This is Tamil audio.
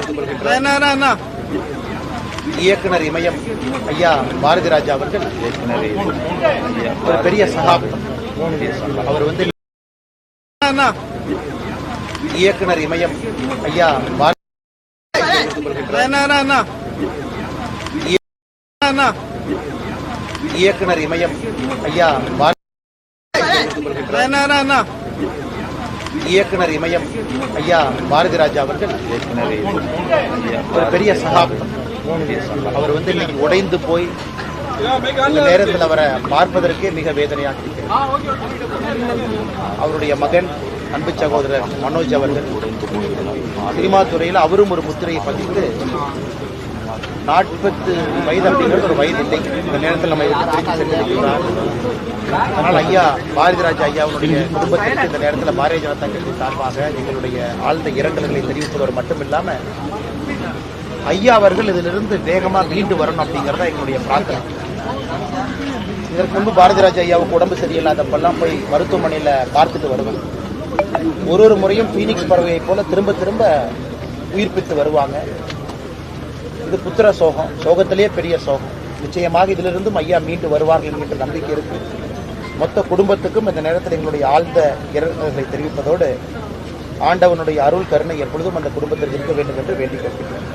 தெரிவித்துக் கொள்கின்றனர். இயக்குனர் இமயம் ஐயா பாரதி ராஜா அவர்கள் ஒரு பெரிய சகாப்தம். அவர் இயக்குனர் இமயம் ஐயா இயக்குனர் இமயம் ஐயா இயக்குனர் இமயம் ஐயா பாரதி ராஜா அவர்கள் ஒரு பெரிய சகாப்தம். அவர் இன்னைக்கு உடைந்து போய் இந்த நேரத்தில் அவரை பார்ப்பதற்கே மிக வேதனையாக இருக்கிறது. அவருடைய மகன் அன்பு சகோதரர் மனோஜ் அவர்கள் சினிமா துறையில் அவரும் ஒரு முத்திரையை பதித்து 40 வயது அப்படிங்கிறது ஒரு வயது இல்லை. இந்த நேரத்தில் நம்ம சென்றிருக்கிறார். அதனால் ஐயா பாரதி ராஜா ஐயாவுடைய குடும்பத்திற்கு இந்த நேரத்தில் பாரதிய ஜனதா கட்சி சார்பாக எங்களுடைய ஆழ்ந்த இரங்கல்களை தெரிவிப்பதோடு மட்டுமில்லாமல் ஐயா அவர்கள் இதிலிருந்து வேகமாக மீண்டு வரணும் அப்படிங்கிறத எங்களுடைய பிரார்த்தனை. இதற்கு முன்பு பாரதி ராஜா ஐயாவுக்கு உடம்பு சரியில்லாதப்பெல்லாம் போய் மருத்துவமனையில் பார்த்துட்டு வருவோம். ஒரு முறையும் பீனிக்ஸ் பறவையை போல திரும்ப திரும்ப உயிர்ப்பித்து வருவாங்க. இது புத்திர சோகம், சோகத்திலேயே பெரிய சோகம். நிச்சயமாக இதிலிருந்தும் ஐயா மீண்டு வருவார்கள் என்கின்ற நம்பிக்கை இருக்கு. மொத்த குடும்பத்துக்கும் இந்த நேரத்தில் எங்களுடைய ஆழ்ந்த இரங்கல்களை தெரிவிப்பதோடு ஆண்டவனுடைய அருள் கருணை எப்பொழுதும் அந்த குடும்பத்திற்கு இருக்க வேண்டும் என்று வேண்டிக் கொள்கிறேன்.